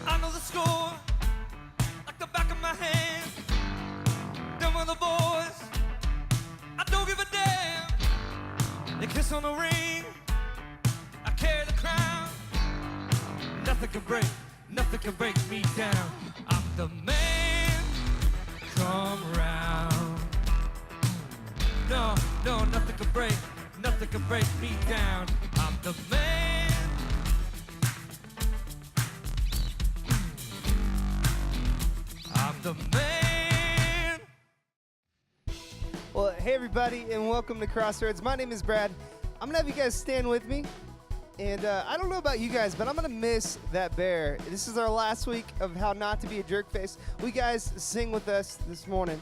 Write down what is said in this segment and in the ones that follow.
I know the score like the back of my hand. Done with the boys, I don't give a damn. They kiss on the ring, I carry the crown. Nothing can break me down. I'm the man, come round. No, nothing can break me down. I'm the man. I'm the man. Well, hey everybody, and welcome to Crossroads. My name is Brad. I'm gonna have you guys stand with me. And I don't know about you guys, but I'm gonna miss that bear. This is our last week of How Not to Be a Jerk Face. Will you guys sing with us this morning?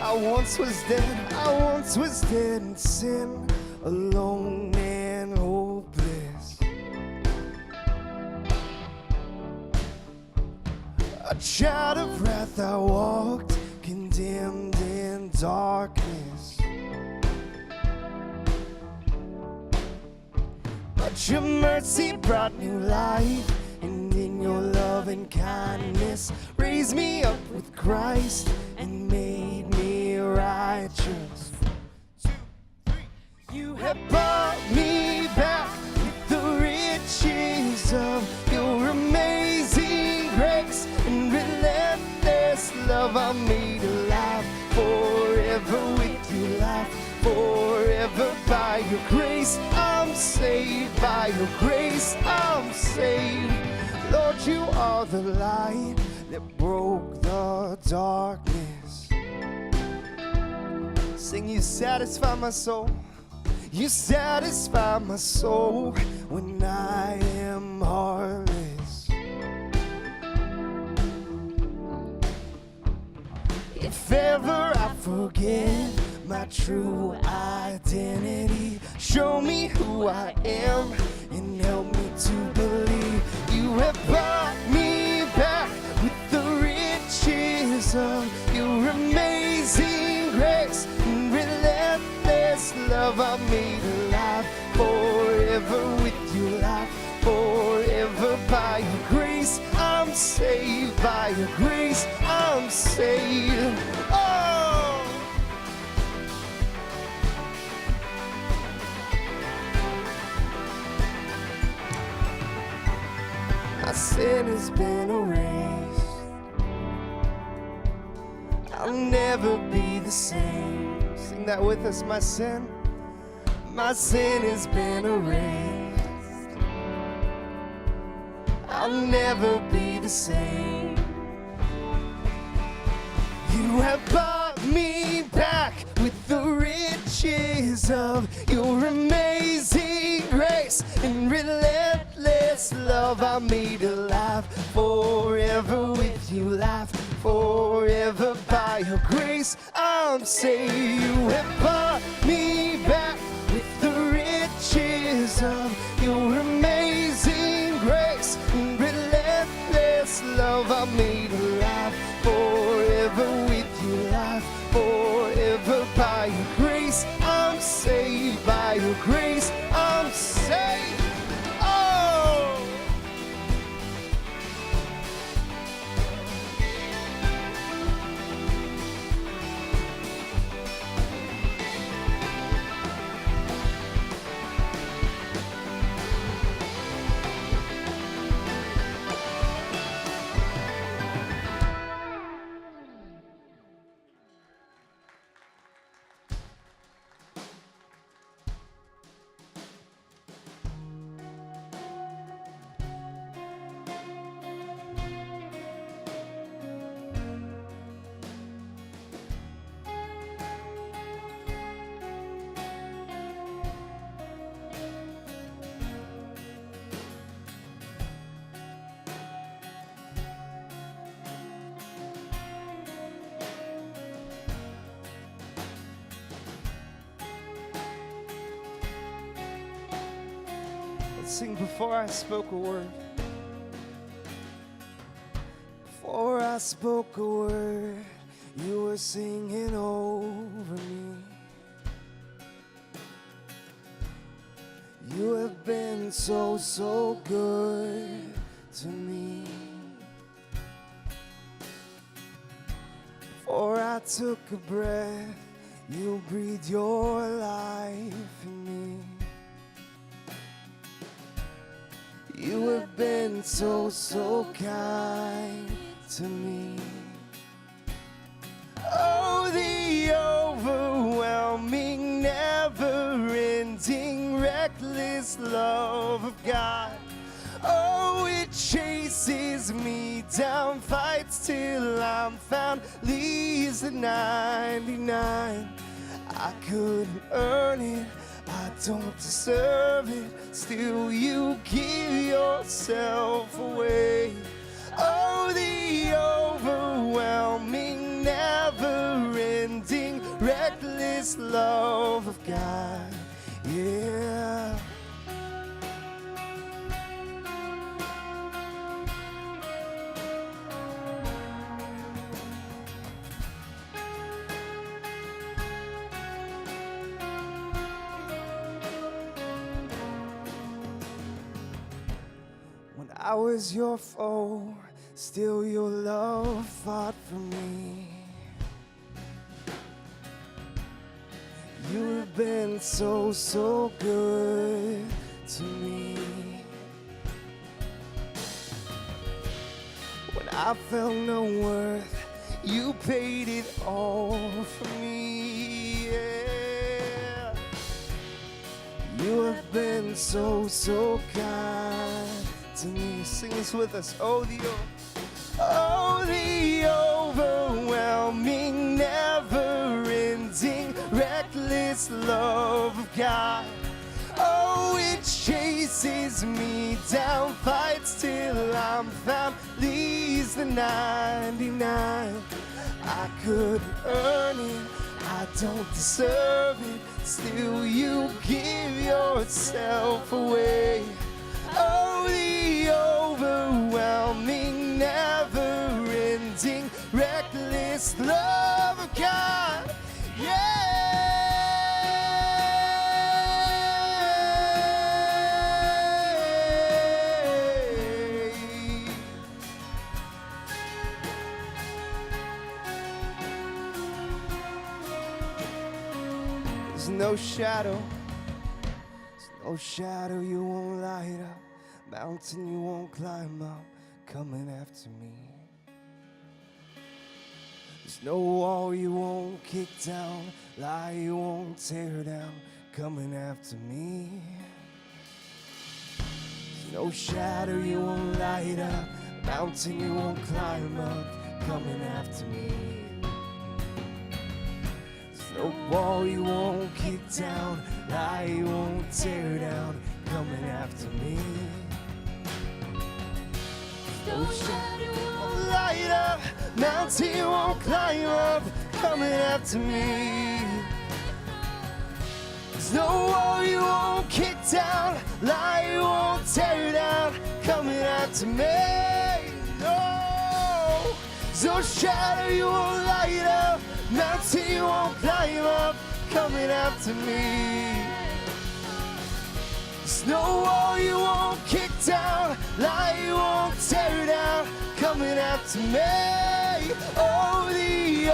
I once was dead in sin, alone and hopeless. A child of wrath I walked, condemned in darkness. But your mercy brought new life, and in your love and kindness raised me up with Christ and made me righteous. You have brought me back with the riches of your amazing grace and relentless love. I'm made alive forever with you, life forever by your grace. I'm saved by your grace. I'm saved. Lord, you are the light that broke the darkness. Sing, you satisfy my soul. You satisfy my soul when I am heartless. If ever I forget my true identity, show me who I am and help me to believe. You have brought me back with the riches of your amazing grace and relentless love. I'm made alive forever with you, life forever by your grace. I'm saved by your grace. I'm saved. Oh! My sin has been erased. I'll never be the same. Sing that with us. My sin has been erased. I'll never be the same. You have brought me back with the riches of your amazing grace and relentless love. I'm made alive forever with you, life forever by your grace. I'm saved. You have brought me back with the riches of your amazing grace and relentless love. I'm made alive forever with you, life forever by your grace. I'm saved by your grace. I'm saved. Oh! Sing, before I spoke a word. Before I spoke a word, you were singing over me. You have been so, so good to me. Before I took a breath, you breathed your life in me. You have been so, so kind to me. Oh, the overwhelming, never-ending, reckless love of God. Oh, it chases me down, fights till I'm found, leaves the 99. I couldn't earn it, I don't deserve it, still you give yourself away. Oh, the overwhelming, never-ending, reckless love of God. Yeah. When I was your foe, still your love fought for me. You have been so, so good to me. When I felt no worth, you paid it all for me. Yeah. You have been so, so kind to me. Sing this with us. Oh, the overwhelming, never-ending, reckless love of God. Oh, it chases me down, fights till I'm found, leaves the 99. I couldn't earn it, I don't deserve it, still you give yourself away. Oh, the overwhelming, never-ending, reckless love of God. Yeah. There's no shadow you won't light up, mountain you won't climb up, coming after me. There's no wall you won't kick down, lie you won't tear down, coming after me. There's no shadow you won't light up, mountain you won't climb up, coming after me. No wall you won't kick down, lie you won't tear down, coming after me. No shadow you won't light up, mountain you won't climb up, coming after me. There's no wall you won't kick down, lie you won't tear down, coming after me. No, there's no shadow you won't light up, mountain you won't climb up, coming after me. There's no wall you won't kick down, lie you won't tear down, coming after me. Oh, the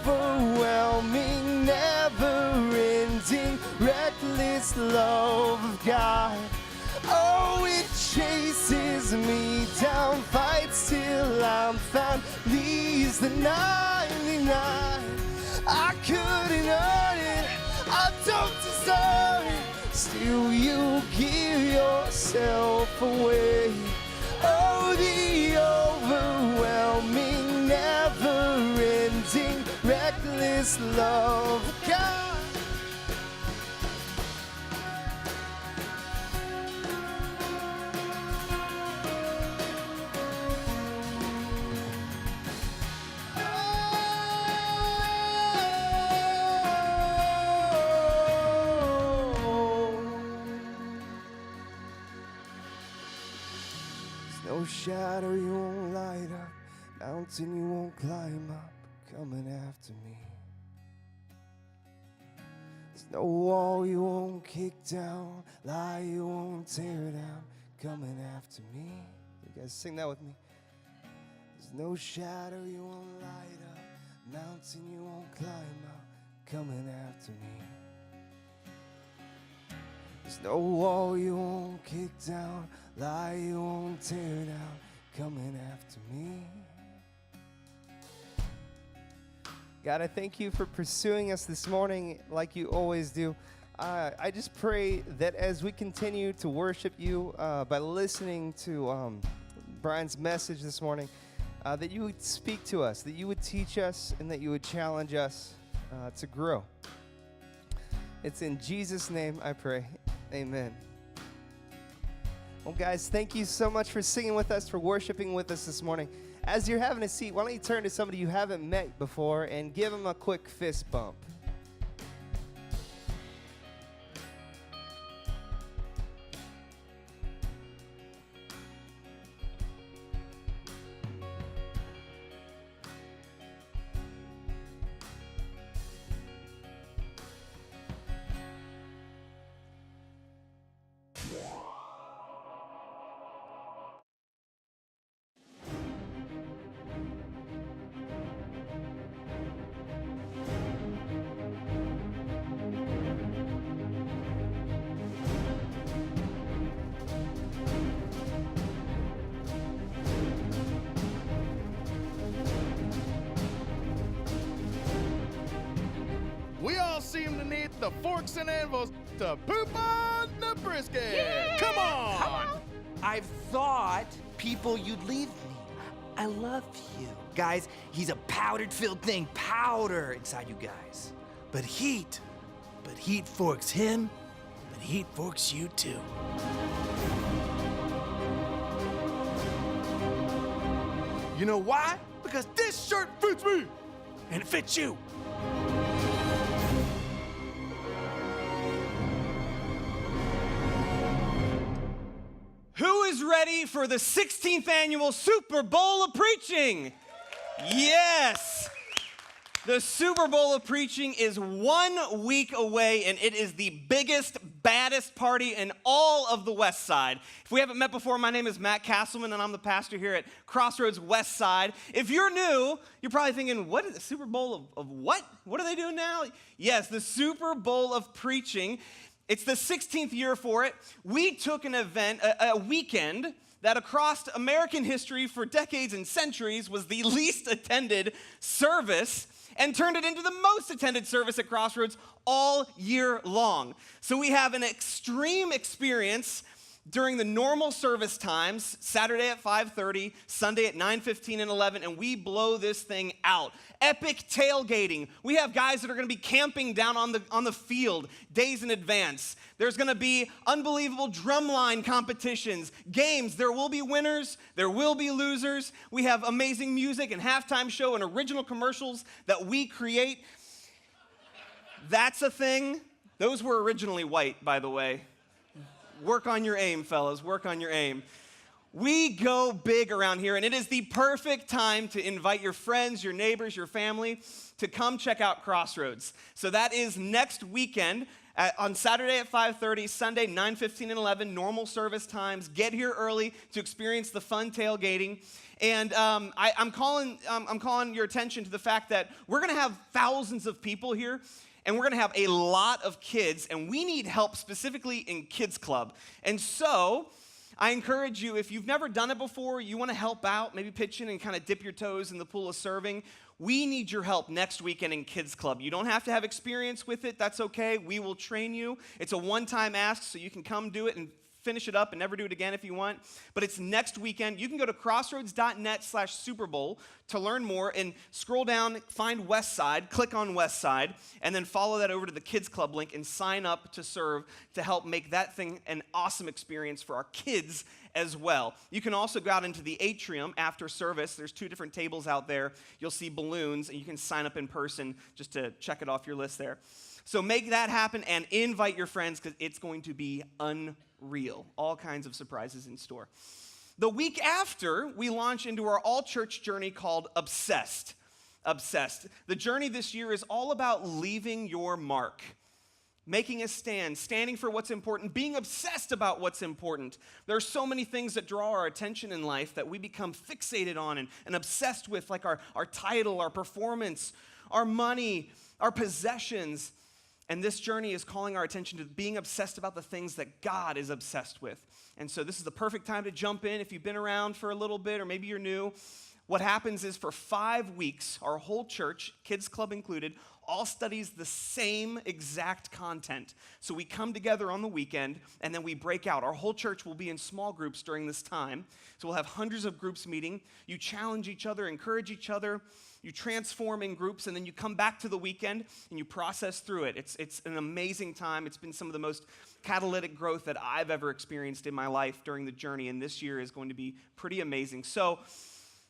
overwhelming, never-ending, reckless love of God. Oh, it chases me down, fights till I'm found, leaves the 99. I couldn't earn it, I don't deserve it, still you give yourself away. Oh, the overwhelming, never-ending, reckless love of God. No shadow you won't light up, mountain you won't climb up, coming after me. There's no wall you won't kick down, lie you won't tear down, coming after me. You guys sing that with me. There's no shadow you won't light up, mountain you won't climb up, coming after me. There's no wall you won't kick down, lie you won't tear down, coming after me. God, I thank you for pursuing us this morning like you always do. I just pray that as we continue to worship you by listening to Brian's message this morning, that you would speak to us, that you would teach us, and that you would challenge us to grow. It's in Jesus' name I pray. Amen. Well, guys, thank you so much for singing with us, for worshiping with us this morning. As you're having a seat, why don't you turn to somebody you haven't met before and give them a quick fist bump. the forks and anvils to poop on the brisket. Come on. I've thought, people, you'd leave me. I love you. Guys, he's a powdered-filled thing. Powder inside you guys. But heat forks him, but heat forks you too. You know why? Because this shirt fits me. And it fits you. Who is ready for the 16th annual Super Bowl of Preaching? Yes! The Super Bowl of Preaching is 1 week away, and it is the biggest, baddest party in all of the West Side. If we haven't met before, my name is Matt Castleman, and I'm the pastor here at Crossroads West Side. If you're new, you're probably thinking, what is the Super Bowl of what? What are they doing now? Yes, the Super Bowl of Preaching. It's the 16th year for it. We took an event, a weekend, that across American history for decades and centuries was the least attended service, and turned it into the most attended service at Crossroads all year long. So we have an extreme experience during the normal service times, Saturday at 5:30, Sunday at 9:15 and 11, and we blow this thing out. Epic tailgating. We have guys that are going to be camping down on the field days in advance. There's going to be unbelievable drumline competitions, games. There will be winners. There will be losers. We have amazing music and halftime show and original commercials that we create. That's a thing. Those were originally white, by the way. Work on your aim, fellas. Work on your aim. We go big around here, and it is the perfect time to invite your friends, your neighbors, your family to come check out Crossroads. So that is next weekend on Saturday at 5:30, Sunday 9:15 and 11, normal service times. Get here early to experience the fun tailgating. And I'm calling your attention to the fact that we're going to have thousands of people here. And we're going to have a lot of kids, and we need help specifically in Kids Club. And so I encourage you, if you've never done it before, you want to help out, maybe pitch in and kind of dip your toes in the pool of serving, we need your help next weekend in Kids Club. You don't have to have experience with it. That's okay. We will train you. It's a one-time ask, so you can come do it and finish it up and never do it again if you want. But it's next weekend. You can go to crossroads.net/Super Bowl to learn more and scroll down, find West Side, click on West Side, and then follow that over to the Kids Club link and sign up to serve to help make that thing an awesome experience for our kids as well. You can also go out into the atrium after service. There's 2 different tables out there. You'll see balloons, and you can sign up in person just to check it off your list there. So make that happen and invite your friends because it's going to be unreal. All kinds of surprises in store. The week after, we launch into our all-church journey called Obsessed. Obsessed. The journey this year is all about leaving your mark, making a stand, standing for what's important, being obsessed about what's important. There are so many things that draw our attention in life that we become fixated on and obsessed with, like our title, our performance, our money, our possessions. And this journey is calling our attention to being obsessed about the things that God is obsessed with. And so this is the perfect time to jump in if you've been around for a little bit or maybe you're new. What happens is for 5 weeks, our whole church, Kids Club included, all studies the same exact content. So we come together on the weekend and then we break out. Our whole church will be in small groups during this time. So we'll have hundreds of groups meeting. You challenge each other, encourage each other. You transform in groups, and then you come back to the weekend, and you process through it. It's an amazing time. It's been some of the most catalytic growth that I've ever experienced in my life during the journey, and this year is going to be pretty amazing. So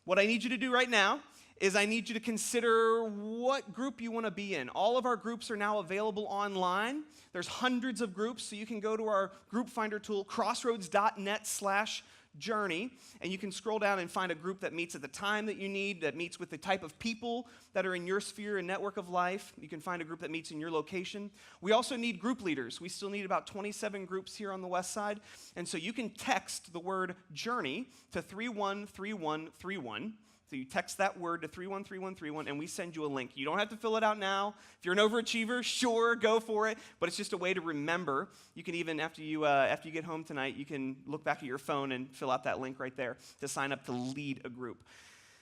what I need you to do right now is I need you to consider what group you want to be in. All of our groups are now available online. There's hundreds of groups, so you can go to our group finder tool, crossroads.net/journey, and you can scroll down and find a group that meets at the time that you need, that meets with the type of people that are in your sphere and network of life. You can find a group that meets in your location. We also need group leaders. We still need about 27 groups here on the West Side, and so you can text the word journey to 313131. So you text that word to 313131, and we send you a link. You don't have to fill it out now. If you're an overachiever, sure, go for it. But it's just a way to remember. You can even, after you get home tonight, you can look back at your phone and fill out that link right there to sign up to lead a group.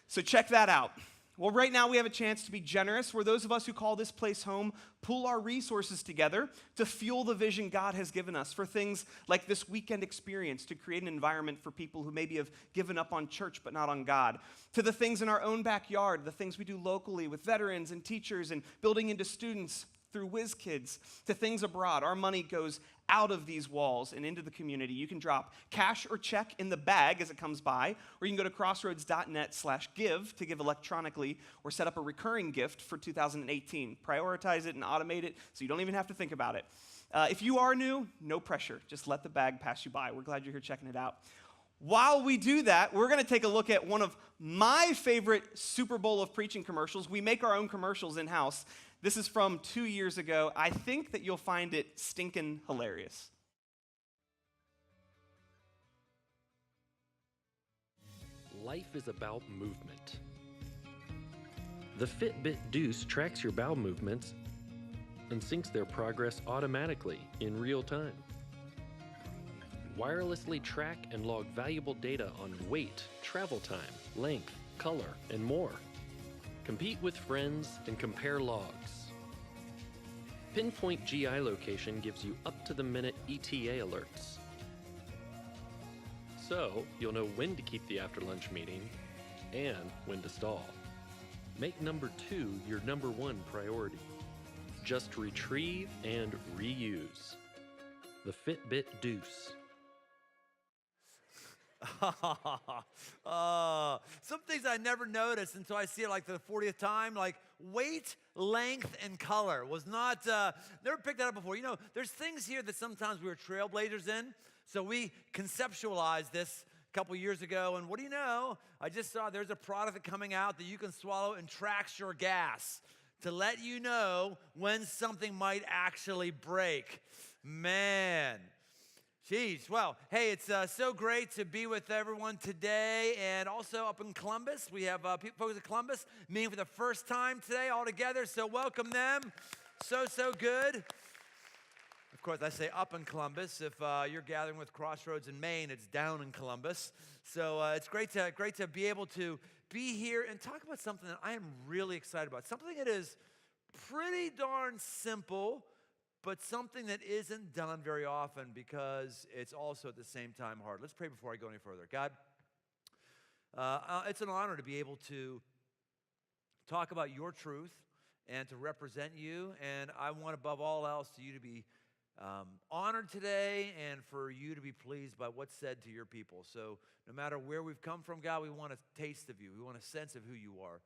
So check that out. Well, right now we have a chance to be generous, where those of us who call this place home pool our resources together to fuel the vision God has given us for things like this weekend experience to create an environment for people who maybe have given up on church but not on God, to the things in our own backyard, the things we do locally with veterans and teachers and building into students through Whiz Kids, to things abroad. Our money goes out of these walls and into the community. You can drop cash or check in the bag as it comes by, or you can go to crossroads.net/give to give electronically, or set up a recurring gift for 2018. Prioritize it and automate it so you don't even have to think about it. If you are new, no pressure. Just let the bag pass you by. We're glad you're here checking it out. While we do that, we're going to take a look at one of my favorite Super Bowl of preaching commercials. We make our own commercials in-house. This is from 2 years ago. I think that you'll find it stinking hilarious. Life is about movement. The Fitbit Deuce tracks your bowel movements and syncs their progress automatically in real time. Wirelessly track and log valuable data on weight, travel time, length, color, and more. Compete with friends and compare logs. Pinpoint GI location gives you up-to-the-minute ETA alerts. So you'll know when to keep the after-lunch meeting and when to stall. Make number 2 your number 1 priority. Just retrieve and reuse. The Fitbit Deuce. Some things I never noticed until I see it like the 40th time, like weight, length, and color. Was not, never picked that up before. You know, there's things here that sometimes we were trailblazers in. So we conceptualized this a couple years ago, and what do you know? I just saw there's a product coming out that you can swallow and tracks your gas to let you know when something might actually break. Man. Jeez, well, hey, it's so great to be with everyone today, and also up in Columbus. We have folks at Columbus meeting for the first time today all together, so welcome them. So good. Of course, I say up in Columbus. If you're gathering with Crossroads in Maine, it's down in Columbus. So it's great to be able to be here and talk about something that I am really excited about, something that is pretty darn simple, but something that isn't done very often because it's also at the same time hard. Let's pray before I go any further. God, it's an honor to be able to talk about your truth and to represent you, and I want above all else to you to be honored today and for you to be pleased by what's said to your people. So no matter where we've come from, God, we want a taste of you. We want a sense of who you are.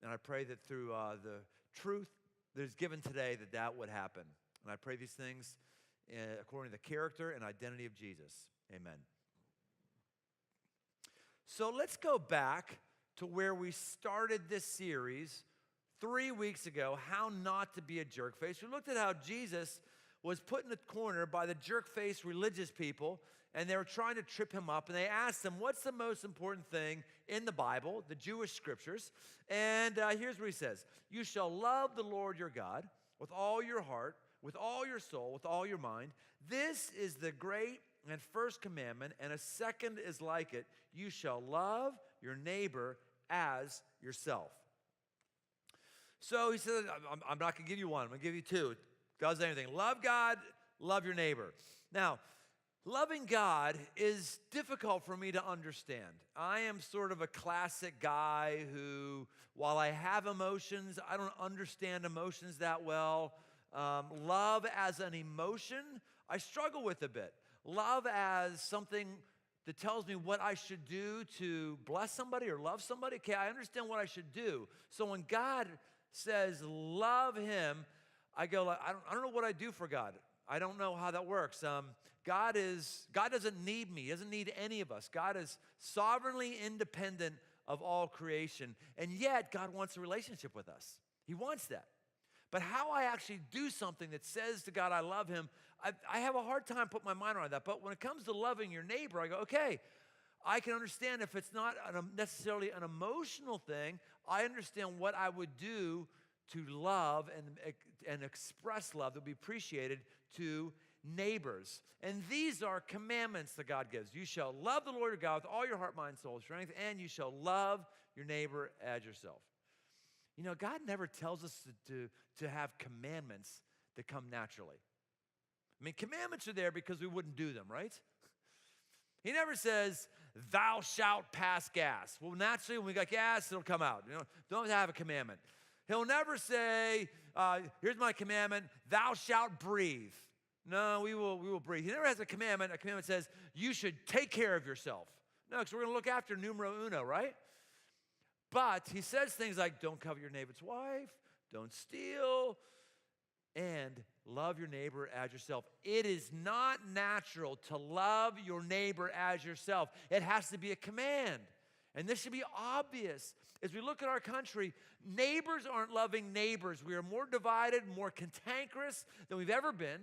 And I pray that through the truth that is given today, that would happen. And I pray these things according to the character and identity of Jesus. Amen. So let's go back to where we started this series 3 weeks ago, How Not to Be a Jerkface. We looked at how Jesus was put in a corner by the jerk-faced religious people, and they were trying to trip him up, and they asked him, what's the most important thing in the Bible, the Jewish scriptures? And here's what he says. You shall love the Lord your God with all your heart, with all your soul, with all your mind. This is the great and first commandment, and a second is like it. You shall love your neighbor as yourself. So he said, I'm not going to give you one. I'm going to give you two. Does anything. Love God, love your neighbor. Now, loving God is difficult for me to understand. I am sort of a classic guy who, while I have emotions, I don't understand emotions that well. Love as an emotion, I struggle with a bit. Love as something that tells me what I should do to bless somebody or love somebody. Okay, I understand what I should do. So when God says love him, I go, I don't know what I do for God. I don't know how that works. God doesn't need me. He doesn't need any of us. God is sovereignly independent of all creation. And yet, God wants a relationship with us. He wants that. But how I actually do something that says to God I love him, I have a hard time putting my mind around that. But when it comes to loving your neighbor, I go, okay, I can understand if it's not necessarily an emotional thing, I understand what I would do to love and express love that would be appreciated to neighbors. And these are commandments that God gives. You shall love the Lord your God with all your heart, mind, soul, strength, and you shall love your neighbor as yourself. You know, God never tells us to have commandments that come naturally. I mean, commandments are there because we wouldn't do them, right? He never says, thou shalt pass gas. Well, naturally, when we got gas, it'll come out. You know, don't have a commandment. He'll never say, here's my commandment, thou shalt breathe. No, we will breathe. He never has a commandment. A commandment says, you should take care of yourself. No, because we're going to look after numero uno, right? But he says things like, don't covet your neighbor's wife, don't steal, and love your neighbor as yourself. It is not natural to love your neighbor as yourself. It has to be a command. And this should be obvious. As we look at our country, neighbors aren't loving neighbors. We are more divided, more cantankerous than we've ever been.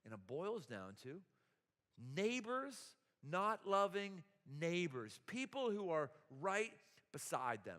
And it boils down to neighbors not loving neighbors, people who are right beside them.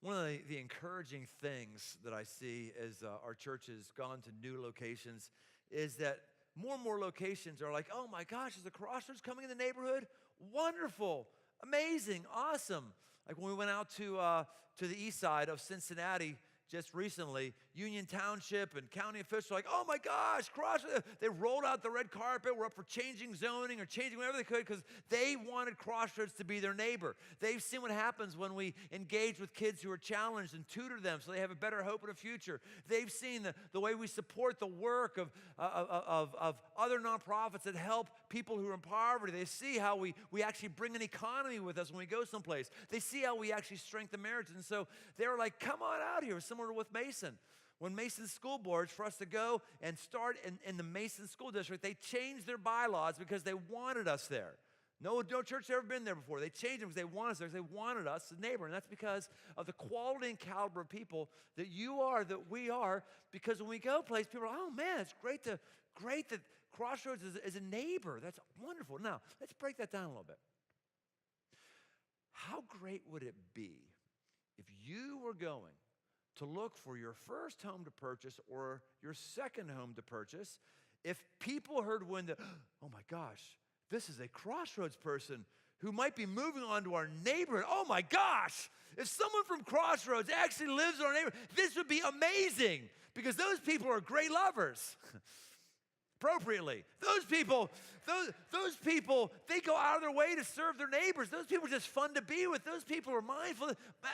One of the encouraging things that I see as our church has gone to new locations is that more and more locations are like, oh my gosh, is the Crossroads coming in the neighborhood? Wonderful, amazing, awesome. Like when we went out to the east side of Cincinnati just recently, Union Township and county officials are like, oh my gosh, Crossroads. They rolled out the red carpet. We're up for changing zoning or changing whatever they could because they wanted Crossroads to be their neighbor. They've seen what happens when we engage with kids who are challenged and tutor them so they have a better hope in the future. They've seen the way we support the work of other nonprofits that help people who are in poverty. They see how we actually bring an economy with us when we go someplace. They see how we actually strengthen marriage. And so they were like, come on out here. Similar with Mason. When Mason School Boards, for us to go and start in the Mason School District, they changed their bylaws because they wanted us there. No church had ever been there before. They changed them because they wanted us there. They wanted us as a neighbor. And that's because of the quality and caliber of people that you are, that we are. Because when we go place, people are, oh man, it's great that Crossroads is a neighbor. That's wonderful. Now, let's break that down a little bit. How great would it be if you were going to look for your first home to purchase or your second home to purchase, if people heard when oh my gosh, this is a Crossroads person who might be moving on to our neighborhood. Oh my gosh, if someone from Crossroads actually lives in our neighborhood, this would be amazing because those people are great lovers. Appropriately. Those people, they go out of their way to serve their neighbors. Those people are just fun to be with. Those people are mindful.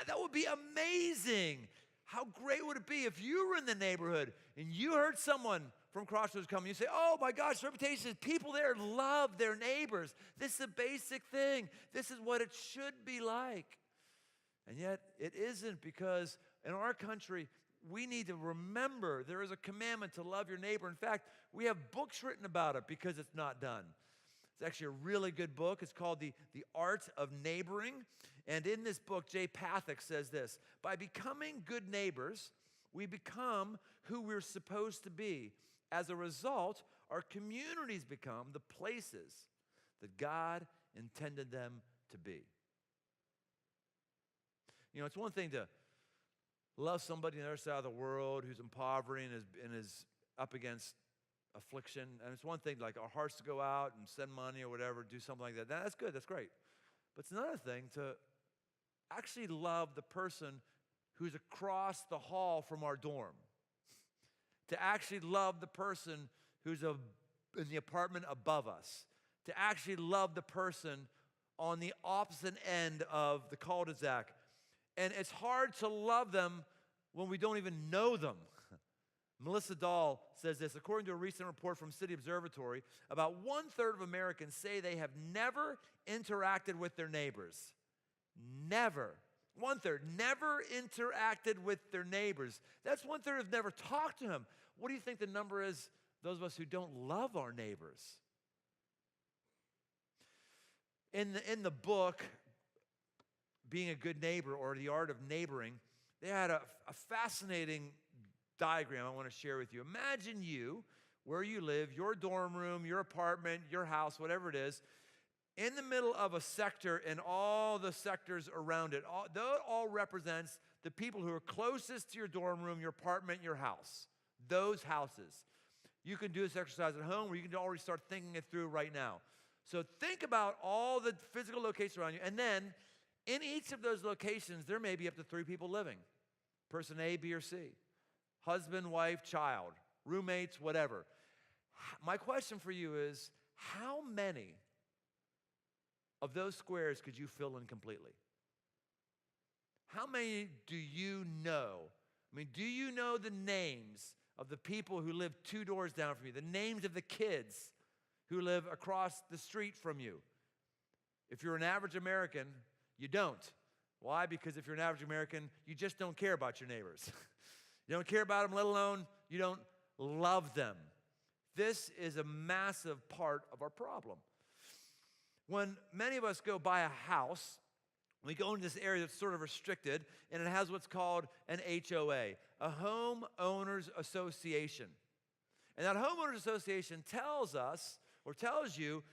That would be amazing. How great would it be if you were in the neighborhood and you heard someone from Crossroads coming, you say, oh my gosh, the reputation is people there love their neighbors. This is a basic thing. This is what it should be like. And yet it isn't, because in our country, we need to remember there is a commandment to love your neighbor. In fact, we have books written about it because it's not done. It's actually a really good book. It's called The Art of Neighboring. And in this book, Jay Pathak says this: by becoming good neighbors, we become who we're supposed to be. As a result, our communities become the places that God intended them to be. You know, it's one thing to love somebody on the other side of the world who's impoverished and is up against affliction. And it's one thing, like, our hearts to go out and send money or whatever, do something like that. That's good, that's great. But it's another thing to actually love the person who's across the hall from our dorm. To actually love the person who's in the apartment above us. To actually love the person on the opposite end of the cul-de-sac. And it's hard to love them when we don't even know them. Melissa Dahl says this: according to a recent report from City Observatory, about 1/3 of Americans say they have never interacted with their neighbors. Never. 1/3 never interacted with their neighbors. That's 1/3 have never talked to him. What do you think the number is, those of us who don't love our neighbors? In the book, Being a Good Neighbor, or The Art of Neighboring, they had a fascinating diagram I want to share with you. Imagine you, where you live, your dorm room, your apartment, your house, whatever it is, in the middle of a sector and all the sectors around it. That all represents the people who are closest to your dorm room, your apartment, your house. Those houses. You can do this exercise at home, or you can already start thinking it through right now. So think about all the physical locations around you, and then In each of those locations, there may be up to 3 people living. Person A, B, or C. Husband, wife, child, roommates, whatever. My question for you is, how many of those squares could you fill in completely? How many do you know? I mean, do you know the names of the people who live 2 doors down from you? The names of the kids who live across the street from you? If you're an average American, you don't. Why? Because if you're an average American, you just don't care about your neighbors. You don't care about them, let alone you don't love them. This is a massive part of our problem. When many of us go buy a house, we go into this area that's sort of restricted, and it has what's called an HOA, a homeowners association. And that homeowners association tells us, or tells you,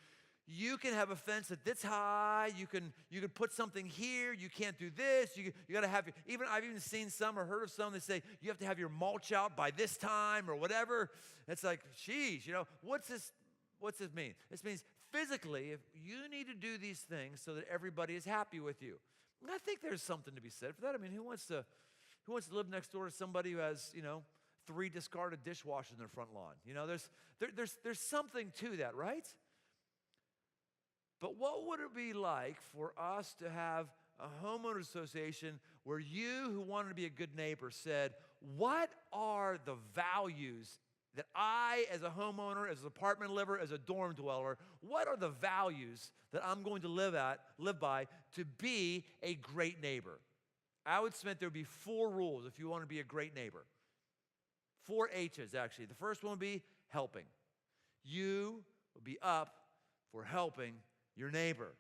you can have a fence that's this high, you can put something here, you can't do this, you gotta have, I've even seen some or heard of some that say you have to have your mulch out by this time or whatever. It's like, geez, what's this mean? This means physically, if you need to do these things so that everybody is happy with you. And I think there's something to be said for that. I mean, who wants to live next door to somebody who has, 3 discarded dishwashers in their front lawn? There's something to that, right? But what would it be like for us to have a homeowners association where you, who wanted to be a good neighbor, said, what are the values that I, as a homeowner, as an apartment liver, as a dorm dweller, what are the values that I'm going to live by to be a great neighbor? I would submit there would be 4 rules if you want to be a great neighbor. 4 H's, actually. The first one would be helping. You would be up for helping your neighbor.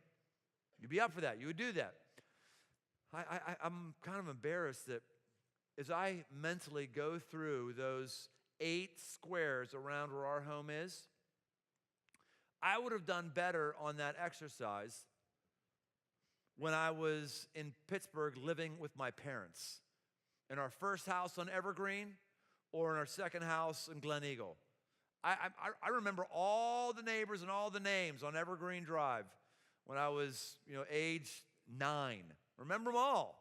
You'd be up for that. You would do that. I'm kind of embarrassed that as I mentally go through those 8 squares around where our home is, I would have done better on that exercise when I was in Pittsburgh living with my parents, in our first house on Evergreen or in our second house in Glen Eagle. I remember all the neighbors and all the names on Evergreen Drive when I was, age 9. Remember them all.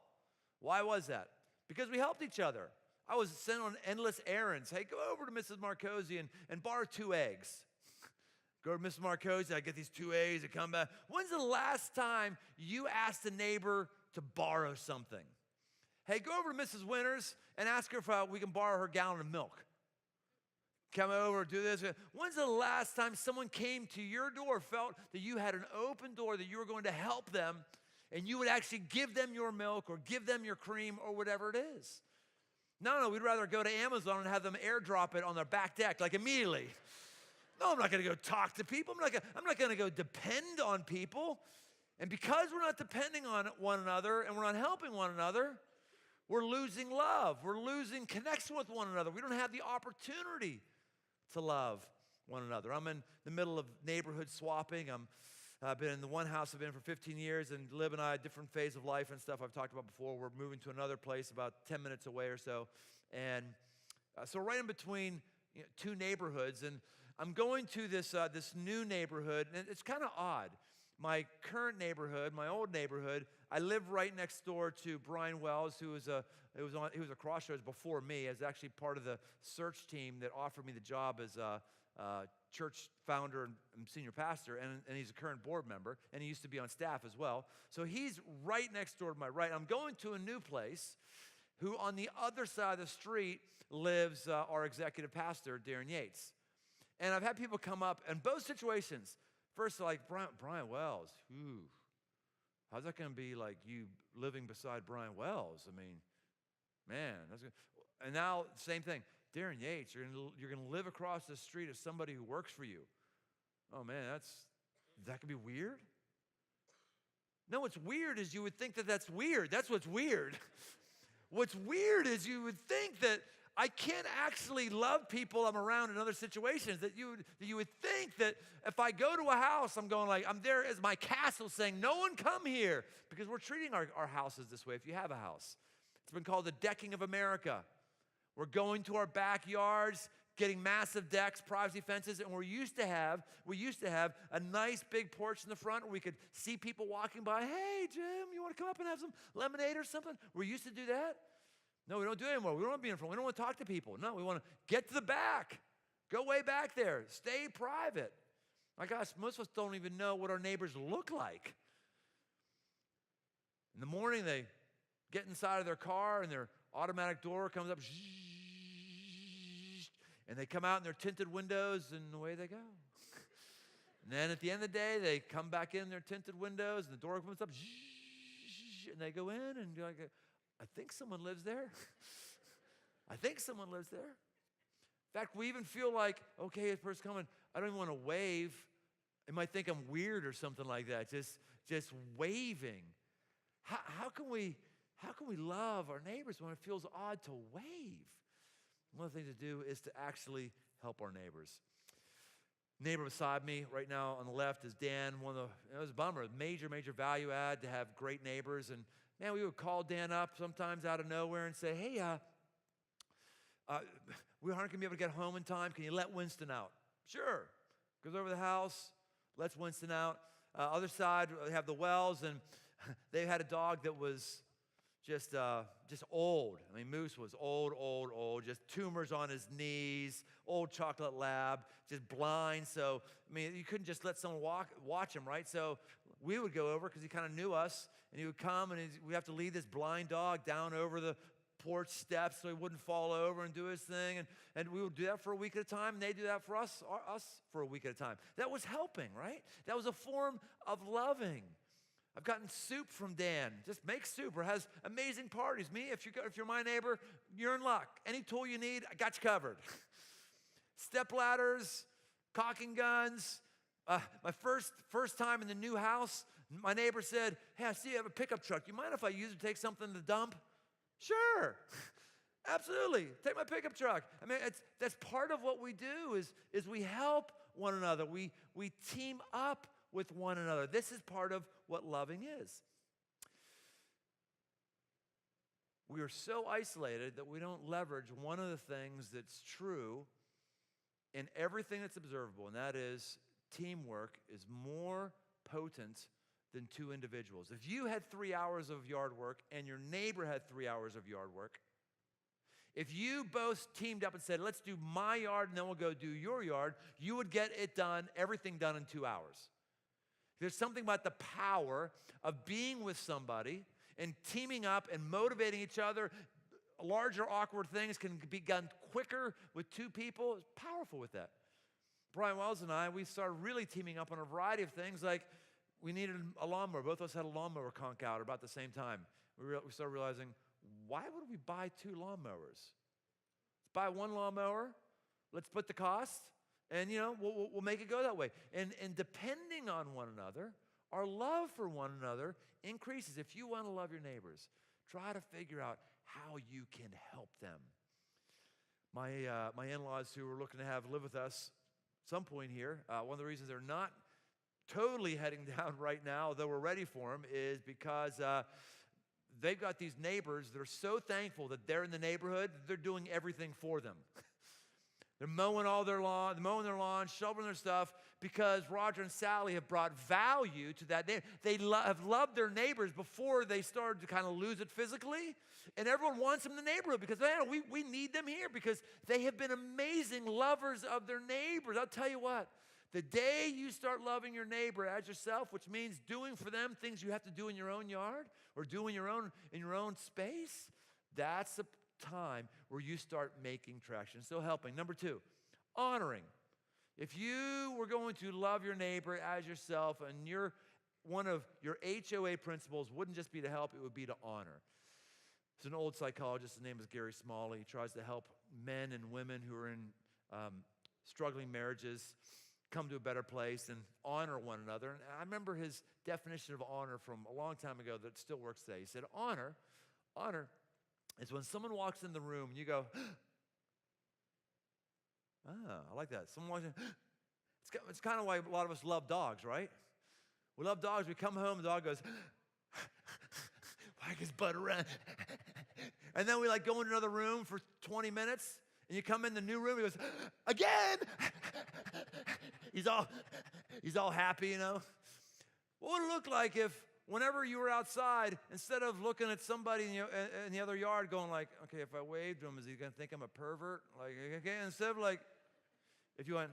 Why was that? Because we helped each other. I was sent on endless errands. Hey, go over to Mrs. Marcosi and borrow 2 eggs. Go to Mrs. Marcosi, I get these 2 eggs, I come back. When's the last time you asked a neighbor to borrow something? Hey, go over to Mrs. Winters and ask her if we can borrow her gallon of milk. Come over, do this. When's the last time someone came to your door, felt that you had an open door, that you were going to help them, and you would actually give them your milk or give them your cream or whatever it is? No, we'd rather go to Amazon and have them airdrop it on their back deck, like immediately. No, I'm not going to go talk to people. I'm not going to go depend on people. And because we're not depending on one another and we're not helping one another, we're losing love. We're losing connection with one another. We don't have the opportunity to love one another. I'm in the middle of neighborhood swapping. I've been in the one house I've been in for 15 years, and Liv and I, a different phase of life and stuff I've talked about before. We're moving to another place about 10 minutes away or so. And so right in between 2 neighborhoods, and I'm going to this new neighborhood, and it's kind of odd. My current neighborhood, my old neighborhood, I live right next door to Brian Wells, who was a Crossroads before me, as actually part of the search team that offered me the job as a church founder and senior pastor, and he's a current board member, and he used to be on staff as well. So he's right next door to my right. I'm going to a new place, who on the other side of the street lives our executive pastor, Darren Yates. And I've had people come up, and both situations, first like, Brian Wells, how's that going to be like you living beside Brian Wells? I mean, man, that's good. And now, same thing. Darren Yates, you're going to live across the street of somebody who works for you. Oh, man, that could be weird? No, what's weird is you would think that that's weird. That's what's weird. What's weird is you would think that I can't actually love people I'm around in other situations, that you would think that if I go to a house, I'm there as my castle saying, no one come here, because we're treating our houses this way if you have a house. It's been called the decking of America. We're going to our backyards, getting massive decks, privacy fences, and we used to have a nice big porch in the front where we could see people walking by. Hey, Jim, you want to come up and have some lemonade or something? We used to do that. No, we don't do it anymore. We don't want to be in front. We don't want to talk to people. No, we want to get to the back. Go way back there. Stay private. My gosh, most of us don't even know what our neighbors look like. In the morning, they get inside of their car and their automatic door comes up, and they come out in their tinted windows and away they go. And then at the end of the day, they come back in their tinted windows and the door opens up, and they go in and you're like, I think someone lives there. I think someone lives there. In fact, we even feel like, okay, this person's coming. I don't even want to wave. They might think I'm weird or something like that. Just waving. How can we love our neighbors when it feels odd to wave? One of the things to do is to actually help our neighbors. Neighbor beside me right now on the left is Dan. It was a bummer, major value add to have great neighbors. And man, we would call Dan up sometimes out of nowhere and say, hey, we aren't going to be able to get home in time. Can you let Winston out? Sure. Goes over to the house, lets Winston out. Other side, we have the Wells, and they had a dog that was just old. I mean, Moose was old, just tumors on his knees, old chocolate lab, just blind. So, I mean, you couldn't just let someone watch him, right? So we would go over because he kind of knew us, and he would come, and we have to lead this blind dog down over the porch steps so he wouldn't fall over and do his thing. And we would do that for a week at a time, and they do that for us for a week at a time. That was helping, right? That was a form of loving. I've gotten soup from Dan. Just makes soup or has amazing parties. Me, if you're my neighbor, you're in luck. Any tool you need, I got you covered. Step ladders, caulking guns. My first time in the new house, my neighbor said, hey, I see you have a pickup truck. You mind if I use it to take something to the dump? Sure. Absolutely. Take my pickup truck. I mean, that's part of what we do is we help one another. We team up with one another. This is part of what loving is. We are so isolated that we don't leverage one of the things that's true in everything that's observable, and that is teamwork is more potent than two individuals. If you had 3 hours of yard work and your neighbor had 3 hours of yard work, if you both teamed up and said, let's do my yard and then we'll go do your yard, you would get it done, everything done in 2 hours. There's something about the power of being with somebody and teaming up and motivating each other. Larger, awkward things can be done quicker with two people. It's powerful with that. Brian Wells and I, we started really teaming up on a variety of things. Like we needed a lawnmower. Both of us had a lawnmower conk out about the same time. We started realizing, why would we buy two lawnmowers? Let's buy one lawnmower. Let's split the cost. And, we'll make it go that way. And depending on one another, our love for one another increases. If you want to love your neighbors, try to figure out how you can help them. My in-laws who are looking to live with us at some point here, one of the reasons they're not totally heading down right now, though we're ready for them, is because they've got these neighbors that are so thankful that they're in the neighborhood, they're doing everything for them. They're mowing their lawn, shoveling their stuff, because Roger and Sally have brought value to that. They have loved their neighbors before they started to kind of lose it physically. And everyone wants them in the neighborhood because, man, we need them here because they have been amazing lovers of their neighbors. I'll tell you what, the day you start loving your neighbor as yourself, which means doing for them things you have to do in your own yard or do in your own space, that's the time where you start making traction. So helping. Number 2, honoring. If you were going to love your neighbor as yourself, and one of your HOA principles wouldn't just be to help, it would be to honor. There's an old psychologist, his name is Gary Smalley. He tries to help men and women who are in struggling marriages come to a better place and honor one another. And I remember his definition of honor from a long time ago that still works today. He said, honor is when someone walks in the room and you go, I like that. Someone walks in, it's kind of why a lot of us love dogs, right? We love dogs. We come home, the dog goes, wag his butt around. And then we go into another room for 20 minutes, And you come in the new room, he goes, again! he's all happy, you know. What would it look like if whenever you were outside, instead of looking at somebody in the other yard going like, okay, if I waved to him, is he going to think I'm a pervert? Like, okay, instead of like, if you went,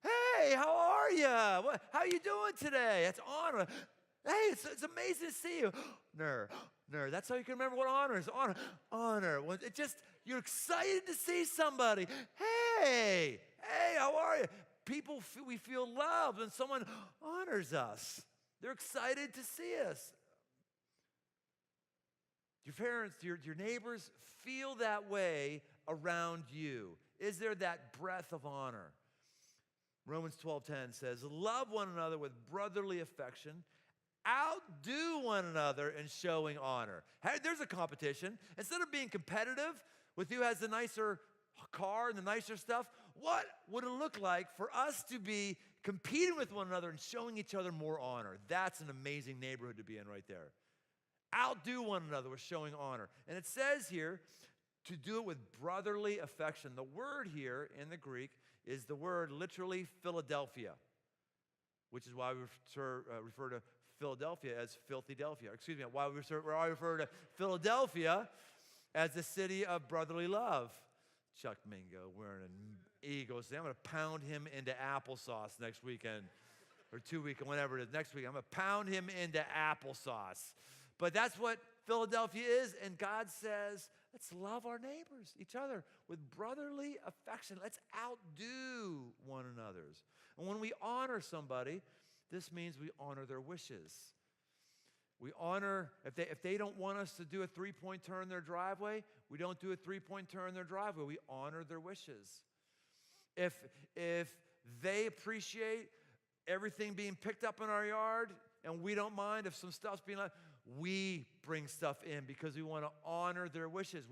hey, how are you? How you doing today? That's honor. Hey, it's amazing to see you. Nerd. That's how you can remember what honor is. Honor. When it just, you're excited to see somebody. Hey, how are you? People, we feel loved when someone honors us. They're excited to see us. Your parents, your neighbors feel that way around you. Is there that breath of honor? Romans 12:10 says, love one another with brotherly affection. Outdo one another in showing honor. Hey, there's a competition. Instead of being competitive with who has the nicer car and the nicer stuff, what would it look like for us to be competing with one another and showing each other more honor? That's an amazing neighborhood to be in right there. Outdo one another with showing honor. And it says here to do it with brotherly affection. The word here in the Greek is the word literally Philadelphia, which is why we refer to Philadelphia as Filthydelphia. Excuse me, why we refer to Philadelphia as the city of brotherly love. Chuck Mingo wearing an Eagles. I'm going to pound him into applesauce next weekend, or 2 weeks, whenever it is. Next week, I'm going to pound him into applesauce. But that's what Philadelphia is, and God says, let's love our neighbors, each other, with brotherly affection. Let's outdo one another's. And when we honor somebody, this means we honor their wishes. We honor, if they don't want us to do a 3-point turn in their driveway, we don't do a 3-point turn in their driveway. We honor their wishes. If they appreciate everything being picked up in our yard and we don't mind if some stuff's being left, we bring stuff in because we want to honor their wishes.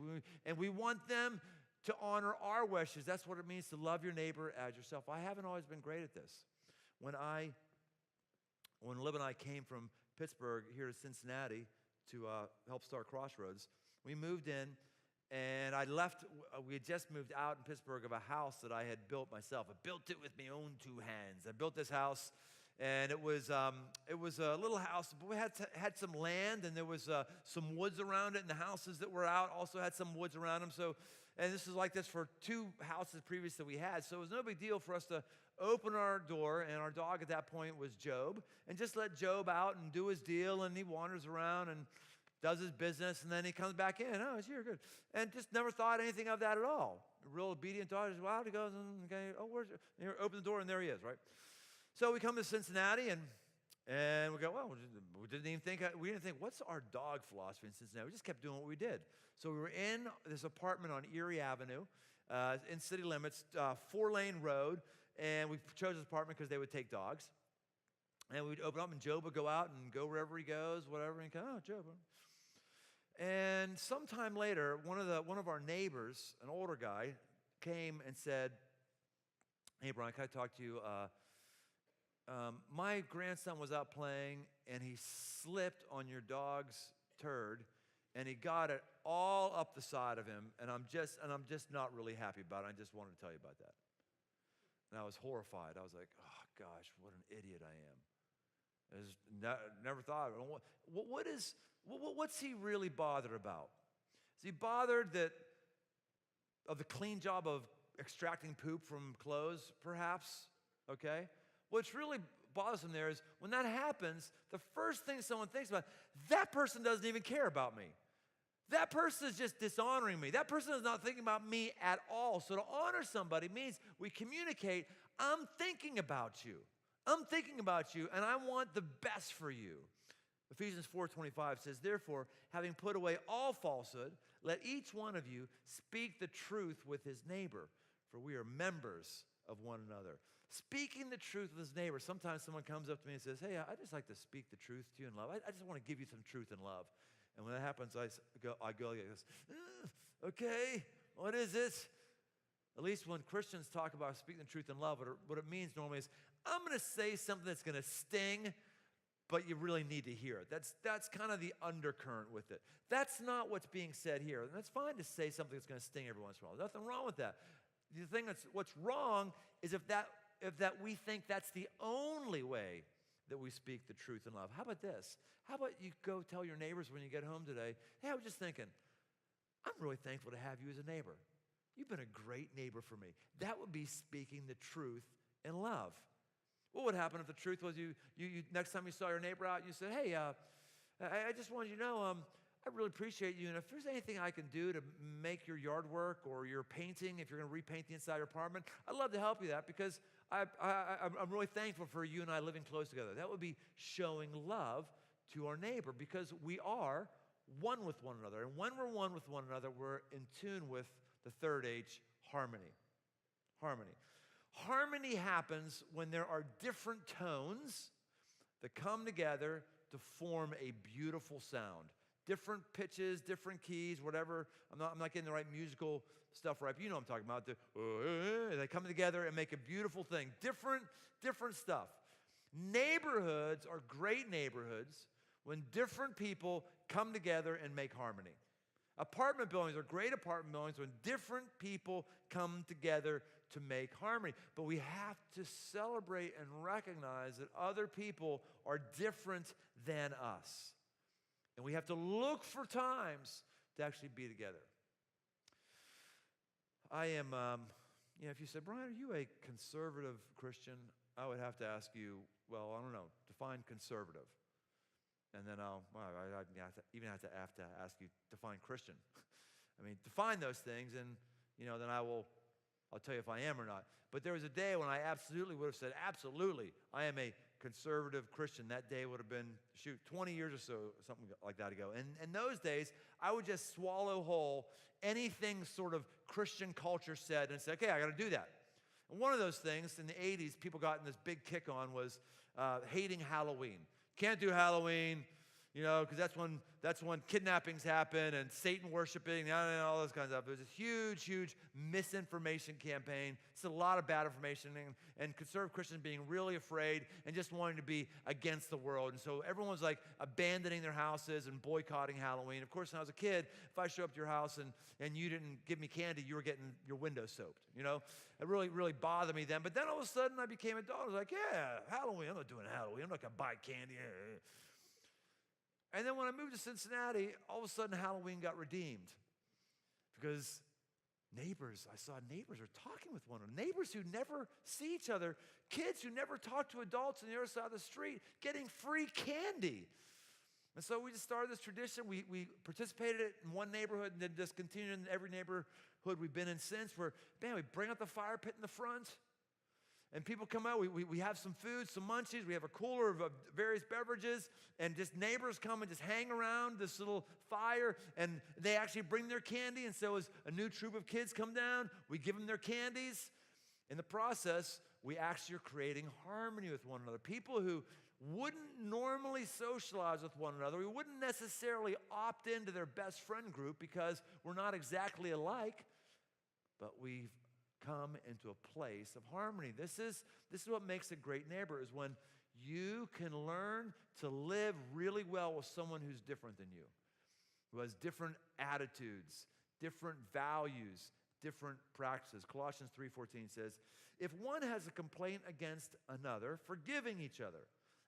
And we want them to honor our wishes. That's what it means to love your neighbor as yourself. I haven't always been great at this. When Liv and I came from Pittsburgh here to Cincinnati to help start Crossroads, we moved in, and we had just moved out in Pittsburgh of a house that I had built myself. I built it with my own 2 hands. I built this house, and it was a little house, but we had some land, and there was some woods around it, and the houses that were out also had some woods around them. So, and this was like this for 2 houses previous that we had, so it was no big deal for us to open our door, and our dog at that point was Job, and just let Job out and do his deal, and he wanders around and does his business, and then he comes back in. Oh, he's here, good. And just never thought anything of that at all. A real obedient dog. Just, wow, he goes, and okay, oh, where's it? And open the door, and there he is, right? So we come to Cincinnati, and we go, well, we didn't think, what's our dog philosophy in Cincinnati? We just kept doing what we did. So we were in this apartment on Erie Avenue, in city limits, 4-lane road, and we chose this apartment because they would take dogs. And we'd open up, and Job would go out and go wherever he goes, whatever, and go, oh, Job. And sometime later, one of our neighbors, an older guy, came and said, hey, Brian, can I talk to you? My grandson was out playing, and he slipped on your dog's turd, and he got it all up the side of him, and I'm just not really happy about it. I just wanted to tell you about that. And I was horrified. I was like, oh, gosh, what an idiot I am. I just never thought of it. What's he really bothered about? Is he bothered of the clean job of extracting poop from clothes, perhaps? Okay? What's really bothersome there is when that happens, the first thing someone thinks about, that person doesn't even care about me. That person is just dishonoring me. That person is not thinking about me at all. So to honor somebody means we communicate, I'm thinking about you. I'm thinking about you, and I want the best for you. Ephesians 4:25 says, therefore, having put away all falsehood, let each one of you speak the truth with his neighbor, for we are members of one another. Speaking the truth with his neighbor. Sometimes someone comes up to me and says, hey, I just like to speak the truth to you in love. I just want to give you some truth and love. And when that happens, I go like this, okay, what is it? At least when Christians talk about speaking the truth in love, what it means normally is, I'm going to say something that's going to sting, but you really need to hear it. That's kind of the undercurrent with it. That's not what's being said here. And it's fine to say something that's going to sting every once in a while. There's nothing wrong with that. The thing what's wrong is if we think that's the only way that we speak the truth in love. How about this? How about you go tell your neighbors when you get home today, hey, I was just thinking, I'm really thankful to have you as a neighbor. You've been a great neighbor for me. That would be speaking the truth in love. What would happen if the truth was you next time you saw your neighbor out, you said, hey, I just wanted you to know, I really appreciate you, and if there's anything I can do to make your yard work or your painting, if you're going to repaint the inside of your apartment, I'd love to help you that because I'm really thankful for you and I living close together. That would be showing love to our neighbor because we are one with one another. And when we're one with one another, we're in tune with the third H, harmony. Harmony. Harmony happens when there are different tones that come together to form a beautiful sound. Different pitches, different keys, whatever. I'm not getting the right musical stuff right, but you know what I'm talking about. They come together and make a beautiful thing. Different stuff. Neighborhoods are great neighborhoods when different people come together and make harmony. Apartment buildings are great apartment buildings when different people come together to make harmony. But we have to celebrate and recognize that other people are different than us. And we have to look for times to actually be together. I am, if you said, Brian, are you a conservative Christian? I would have to ask you, well, I don't know, define conservative. And then I even have to ask you, define Christian. I mean, define those things, and then I'll tell you if I am or not. But there was a day when I absolutely would have said, absolutely, I am a conservative Christian. That day would have been, 20 years or so, something like that ago. And in those days, I would just swallow whole anything sort of Christian culture said and say, okay, I got to do that. And one of those things in the 80s, people got in this big kick on was hating Halloween. Can't do Halloween, because that's when kidnappings happen and Satan worshiping and all those kinds of stuff. It was a huge misinformation campaign. It's a lot of bad information and conservative Christians being really afraid and just wanting to be against the world. And so everyone was like abandoning their houses and boycotting Halloween. Of course, when I was a kid, if I showed up to your house and you didn't give me candy, you were getting your windows soaked. It really bothered me then. But then all of a sudden I became an adult. I was like, yeah, Halloween. I'm not doing Halloween. I'm not going to buy candy. And then when I moved to Cincinnati, all of a sudden Halloween got redeemed because I saw neighbors are talking with one another. Neighbors who never see each other, kids who never talk to adults on the other side of the street, getting free candy. And so we just started this tradition. We participated in one neighborhood and then just continued in every neighborhood we've been in since where, we bring out the fire pit in the front. And people come out, we have some food, some munchies, we have a cooler of various beverages, and just neighbors come and just hang around this little fire, and they actually bring their candy, and so as a new troop of kids come down, we give them their candies. In the process, we actually are creating harmony with one another. People who wouldn't normally socialize with one another, we wouldn't necessarily opt into their best friend group because we're not exactly alike, but we've come into a place of harmony. This is what makes a great neighbor, is when you can learn to live really well with someone who's different than you, who has different attitudes, different values, different practices. Colossians 3:14 says, if one has a complaint against another, forgiving each other,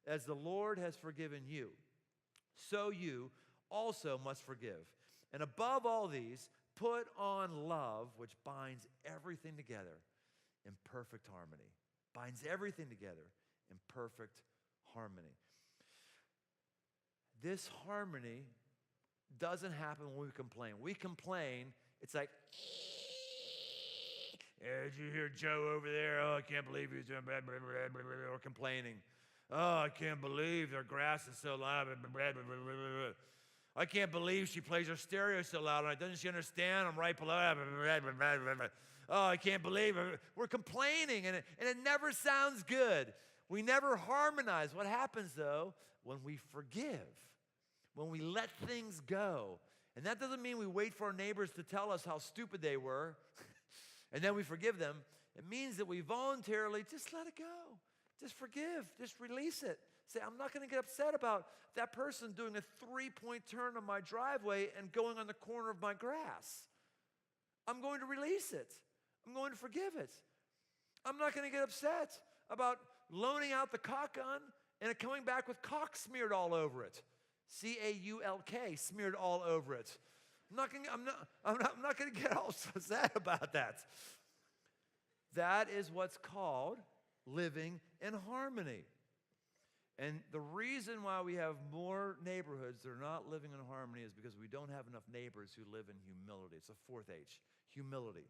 as the Lord has forgiven you, so you also must forgive. And above all these, put on love, which binds everything together in perfect harmony. Binds everything together in perfect harmony. This harmony doesn't happen when we complain. We complain, it's like, did you hear Joe over there? Oh, I can't believe he's doing blah, blah, blah, blah, blah, or complaining. Oh, I can't believe their grass is so loud. Blah, blah, blah, blah, blah. I can't believe she plays her stereo so loud. Doesn't she understand? I'm right below. Oh, I can't believe it. We're complaining, and it never sounds good. We never harmonize. What happens, though, when we forgive, when we let things go? And that doesn't mean we wait for our neighbors to tell us how stupid they were, and then we forgive them. It means that we voluntarily just let it go. Just forgive. Just release it. Say, I'm not going to get upset about that person doing a 3-point turn on my driveway and going on the corner of my grass. I'm going to release it. I'm going to forgive it. I'm not going to get upset about loaning out the caulk gun and it coming back with caulk smeared all over it. C-A-U-L-K, smeared all over it. I'm not going to get all upset about that. That is what's called living in harmony. And the reason why we have more neighborhoods that are not living in harmony is because we don't have enough neighbors who live in humility. It's a 4th H, humility.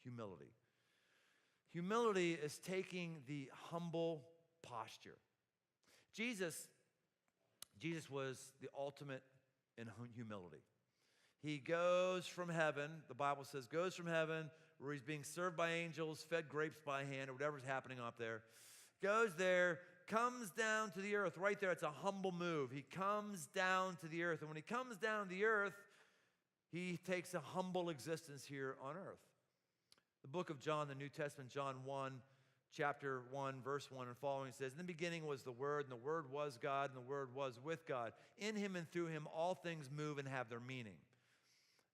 Humility. Humility is taking the humble posture. Jesus was the ultimate in humility. He goes from heaven, the Bible says, goes from heaven where he's being served by angels, fed grapes by hand, or whatever's happening up there. Goes there, comes down to the earth. Right there, it's a humble move. He comes down to the earth. And when he comes down to the earth, he takes a humble existence here on earth. The book of John, the New Testament, John 1, chapter 1, verse 1 and following says, in the beginning was the Word, and the Word was God, and the Word was with God. In him and through him all things move and have their meaning.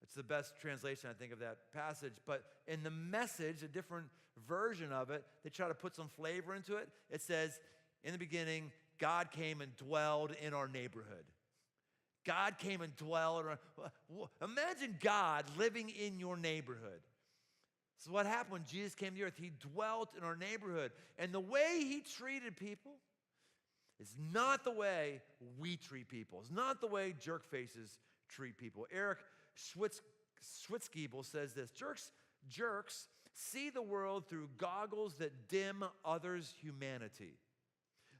It's the best translation, I think, of that passage. But in the Message, a different version of it, they try to put some flavor into it. It says, in the beginning, God came and dwelled in our neighborhood. God came and dwelled. Imagine God living in your neighborhood. So what happened when Jesus came to the earth? He dwelt in our neighborhood. And the way he treated people is not the way we treat people. It's not the way jerk faces treat people. Eric Schwitzgiebel says this, jerks see the world through goggles that dim others' humanity.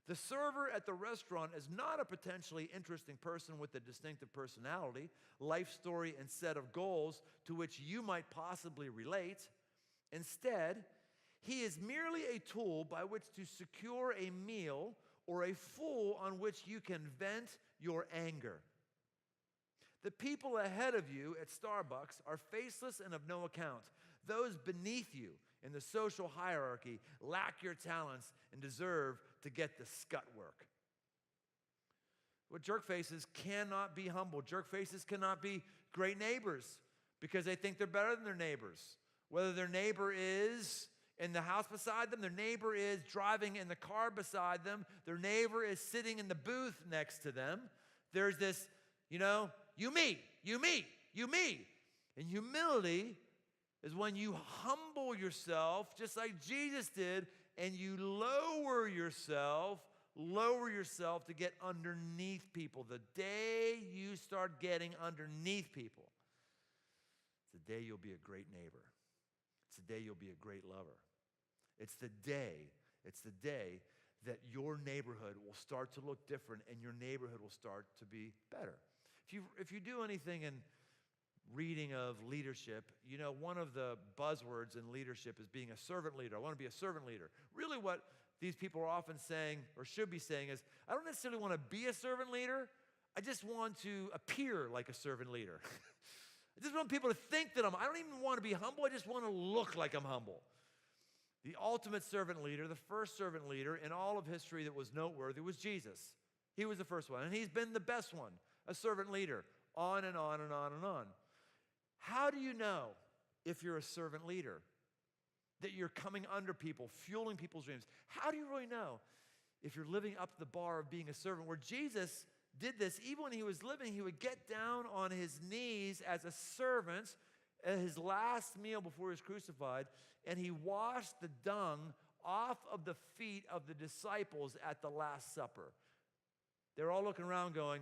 The server at the restaurant is not a potentially interesting person with a distinctive personality, life story, and set of goals to which you might possibly relate. Instead, he is merely a tool by which to secure a meal or a fool on which you can vent your anger. The people ahead of you at Starbucks are faceless and of no account. Those beneath you in the social hierarchy lack your talents and deserve to get the scut work. Well, jerk faces cannot be humble. Jerk faces cannot be great neighbors because they think they're better than their neighbors. Whether their neighbor is in the house beside them, their neighbor is driving in the car beside them, their neighbor is sitting in the booth next to them. There's this, you me. And humility is when you humble yourself, just like Jesus did, and you lower yourself to get underneath people. The day you start getting underneath people, it's the day you'll be a great neighbor. It's the day you'll be a great lover. It's the day that your neighborhood will start to look different and your neighborhood will start to be better. If you do anything in reading of leadership, one of the buzzwords in leadership is being a servant leader. I want to be a servant leader. Really what these people are often saying or should be saying is, I don't necessarily want to be a servant leader. I just want to appear like a servant leader. I just want people to think that I don't even want to be humble. I just want to look like I'm humble. The ultimate servant leader, the first servant leader in all of history that was noteworthy was Jesus. He was the first one, and he's been the best one, a servant leader, on and on and on and on. How do you know if you're a servant leader? That you're coming under people, fueling people's dreams. How do you really know if you're living up to the bar of being a servant? Where Jesus did this, even when he was living, he would get down on his knees as a servant at his last meal before he was crucified, and he washed the dung off of the feet of the disciples at the Last Supper. They're all looking around going,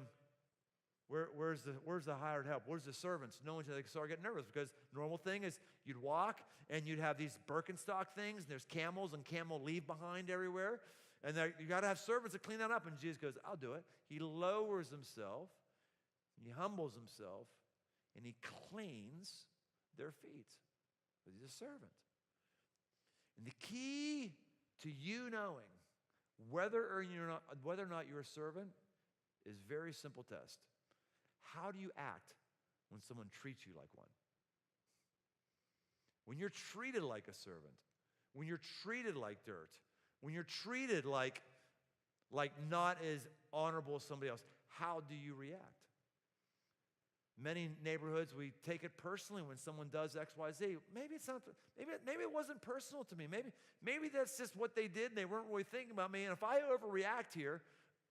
Where's the hired help? Where's the servants? No one should start getting nervous because normal thing is you'd walk and you'd have these Birkenstock things, and there's camels and camel leave behind everywhere. And you got to have servants to clean that up. And Jesus goes, I'll do it. He lowers himself, he humbles himself, and he cleans their feet. But he's a servant. And the key to you knowing whether or not you're a servant is a very simple test. How do you act when someone treats you like one? When you're treated like a servant, when you're treated like dirt, when you're treated like like not as honorable as somebody else, how do you react? Many neighborhoods, we take it personally when someone does X, Y, Z. Maybe it's not. Maybe it wasn't personal to me. Maybe that's just what they did, and they weren't really thinking about me. And if I overreact here,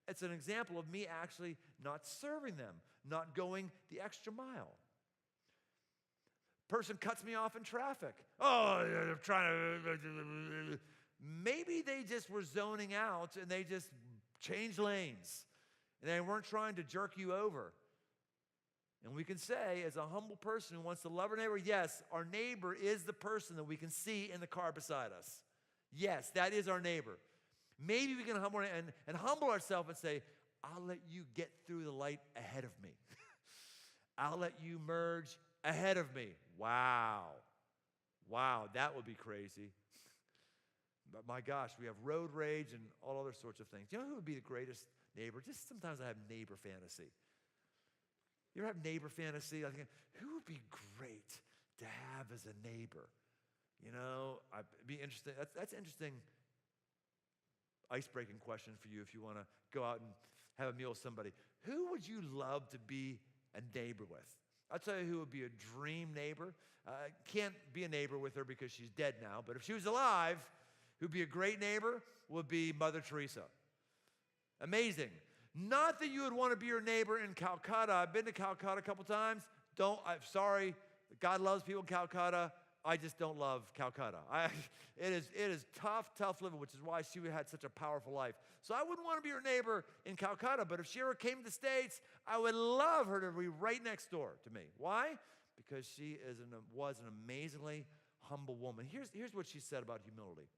it's an example of me actually not serving them, not going the extra mile. Person cuts me off in traffic. Oh, I'm trying to. Maybe they just were zoning out and they just changed lanes, and they weren't trying to jerk you over. And we can say, as a humble person who wants to love our neighbor, yes, our neighbor is the person that we can see in the car beside us. Yes, that is our neighbor. Maybe we can humble ourselves and say, I'll let you get through the light ahead of me. I'll let you merge ahead of me. Wow. Wow, that would be crazy. But my gosh, we have road rage and all other sorts of things. You know who would be the greatest neighbor? Just sometimes I have neighbor fantasy. You ever have neighbor fantasy? I think, who would be great to have as a neighbor? You know, it'd be interesting. That's an interesting ice-breaking question for you if you want to go out and have a meal with somebody. Who would you love to be a neighbor with? I'll tell you who would be a dream neighbor. Can't be a neighbor with her because she's dead now, but if she was alive, who'd be a great neighbor would be Mother Teresa. Amazing. Not that you would want to be your neighbor in Calcutta. I've been to Calcutta a couple times. I'm sorry. God loves people in Calcutta. I just don't love Calcutta. It is tough living, which is why she had such a powerful life. So I wouldn't want to be her neighbor in Calcutta, but if she ever came to the States, I would love her to be right next door to me. Why? Because she was an amazingly humble woman. Here's what she said about humility.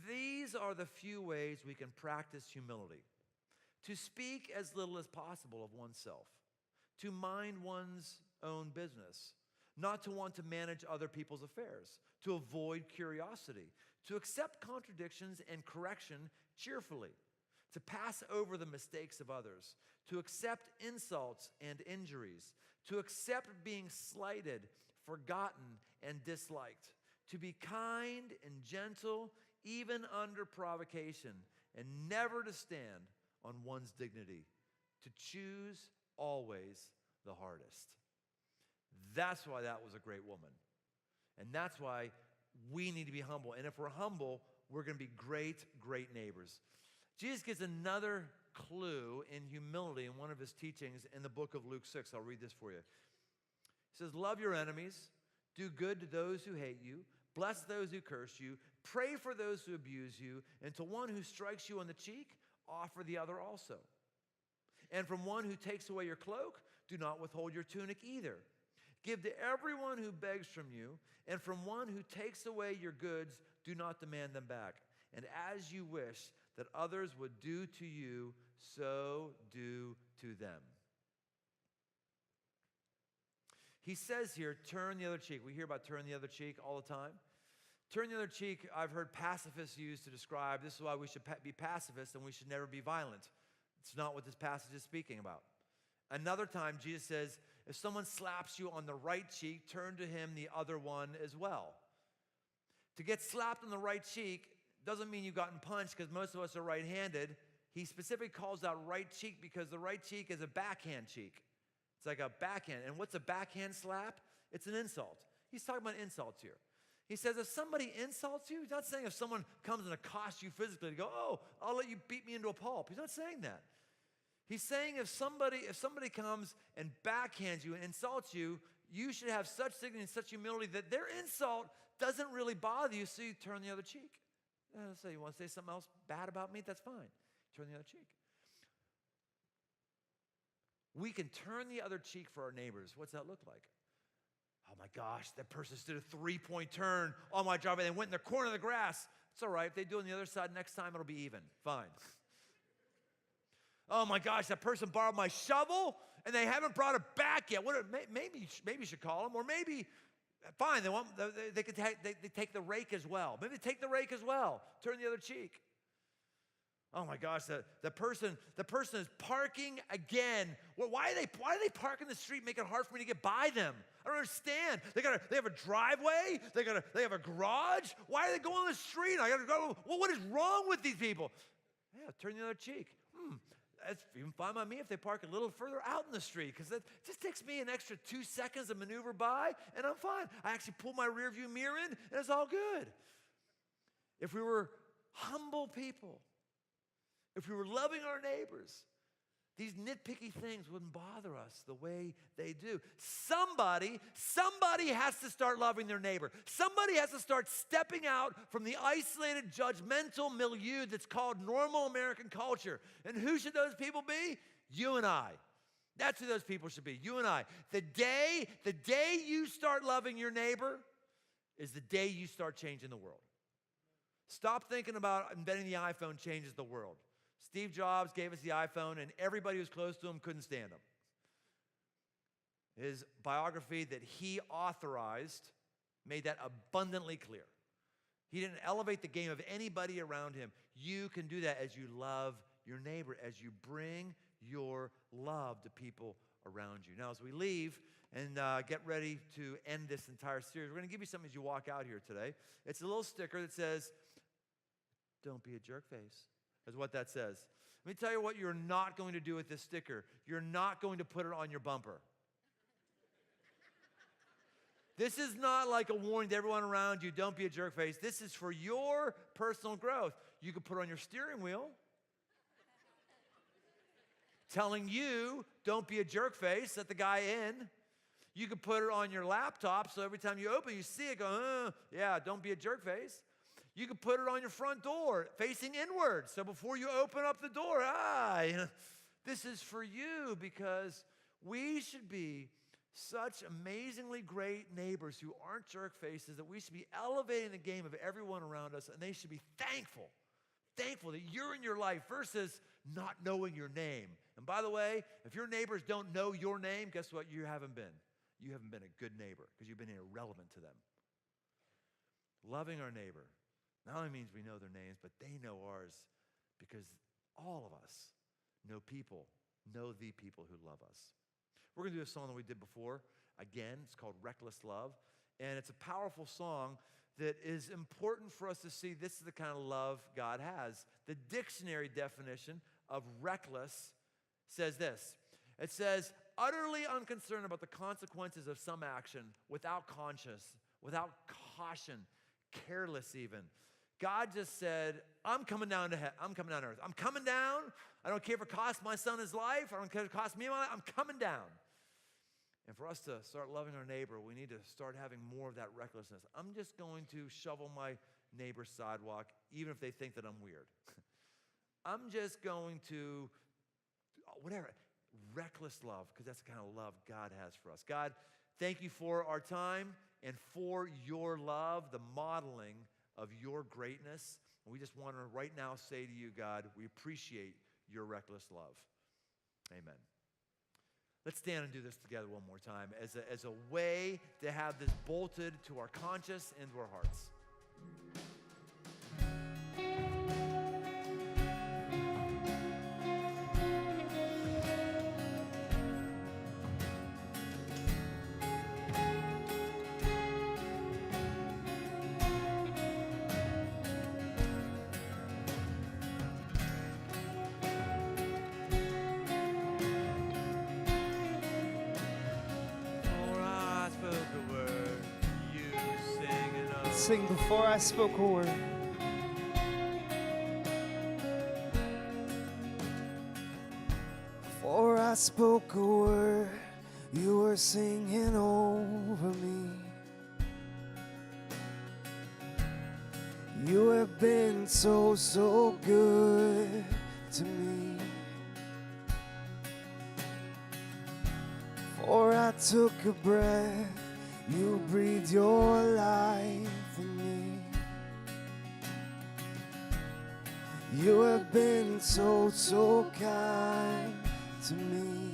These are the few ways we can practice humility. To speak as little as possible of oneself, to mind one's own business, not to want to manage other people's affairs, to avoid curiosity, to accept contradictions and correction cheerfully, to pass over the mistakes of others, to accept insults and injuries, to accept being slighted, forgotten, and disliked, to be kind and gentle even under provocation, and never to stand on one's dignity, to choose always the hardest. That's why that was a great woman. And that's why we need to be humble. And if we're humble, we're going to be great neighbors. Jesus gives another clue in humility in one of his teachings in the book of Luke 6. I'll read this for you. He says, love your enemies, do good to those who hate you, bless those who curse you, pray for those who abuse you, and to one who strikes you on the cheek, offer the other also. And from one who takes away your cloak, do not withhold your tunic either. Give to everyone who begs from you, and from one who takes away your goods, do not demand them back. And as you wish that others would do to you, so do to them. He says here, turn the other cheek. We hear about turn the other cheek all the time. Turn the other cheek, I've heard pacifists use to describe, this is why we should be pacifists and we should never be violent. It's not what this passage is speaking about. Another time, Jesus says, if someone slaps you on the right cheek, turn to him the other one as well. To get slapped on the right cheek doesn't mean you've gotten punched, because most of us are right-handed. He specifically calls out right cheek because the right cheek is a backhand cheek. It's like a backhand. And what's a backhand slap? It's an insult. He's talking about insults here. He says if somebody insults you, he's not saying if someone comes and accosts you physically to go, oh, I'll let you beat me into a pulp. He's not saying that. He's saying if somebody comes and backhands you and insults you, you should have such dignity and such humility that their insult doesn't really bother you, so you turn the other cheek. So you want to say something else bad about me? That's fine. Turn the other cheek. We can turn the other cheek for our neighbors. What's that look like? Oh my gosh, that person stood a 3-point turn on my driveway. They went in the corner of the grass. It's all right. If they do it on the other side next time, it'll be even. Fine. Oh my gosh, that person borrowed my shovel and they haven't brought it back yet. Maybe you should call them, or maybe, fine, they take the rake as well. Maybe they take the rake as well. Turn the other cheek. Oh my gosh, the person is parking again. Well, why do they park in the street, make it hard for me to get by them? I don't understand. They have a driveway. They have a garage. Why are they going on the street? I gotta go. Well, what is wrong with these people? Yeah, Yeah, turn the other cheek. That's even fine by me if they park a little further out in the street, because it just takes me an extra 2 seconds to maneuver by, and I'm fine. I actually pull my rear view mirror in, and it's all good. If we were humble people, if we were loving our neighbors, these nitpicky things wouldn't bother us the way they do. Somebody has to start loving their neighbor. Somebody has to start stepping out from the isolated, judgmental milieu that's called normal American culture. And who should those people be? You and I. That's who those people should be, you and I. The day you start loving your neighbor is the day you start changing the world. Stop thinking about inventing the iPhone changes the world. Steve Jobs gave us the iPhone, and everybody who was close to him couldn't stand him. His biography that he authorized made that abundantly clear. He didn't elevate the game of anybody around him. You can do that as you love your neighbor, as you bring your love to people around you. Now, as we leave and get ready to end this entire series, we're going to give you something as you walk out here today. It's a little sticker that says, "Don't be a jerk face." Is what that says. Let me tell you what you're not going to do with this sticker. You're not going to put it on your bumper. This is not like a warning to everyone around you, don't be a jerk face. This is for your personal growth. You could put it on your steering wheel, telling you, don't be a jerk face, let the guy in. You could put it on your laptop, so every time you open, you see it, go, yeah, don't be a jerk face. You can put it on your front door facing inward. So before you open up the door, this is for you, because we should be such amazingly great neighbors who aren't jerk faces, that we should be elevating the game of everyone around us, and they should be thankful that you're in your life versus not knowing your name. And by the way, if your neighbors don't know your name, guess what? You haven't been. You haven't been a good neighbor, because you've been irrelevant to them. Loving our neighbor not only means we know their names, but they know ours, because all of us know the people who love us. We're going to do a song that we did before. Again, it's called Reckless Love, and it's a powerful song that is important for us to see this is the kind of love God has. The dictionary definition of reckless says this. It says, utterly unconcerned about the consequences of some action, without conscience, without caution, careless even. God just said, I'm coming down to I'm coming down to earth. I'm coming down. I don't care if it costs my son his life. I don't care if it costs me my life. I'm coming down. And for us to start loving our neighbor, we need to start having more of that recklessness. I'm just going to shovel my neighbor's sidewalk, even if they think that I'm weird. I'm just going to, whatever, reckless love, because that's the kind of love God has for us. God, thank you for our time and for your love, the modeling of your greatness. And we just want to right now say to you, God, we appreciate your reckless love. Amen. Let's stand and do this together one more time as a way to have this bolted to our conscience and to our hearts. Sing before I spoke a word. Before I spoke a word, you were singing over me. You have been so, so good to me. Before I took a breath, you breathed your life in me. You have been so, so kind to me.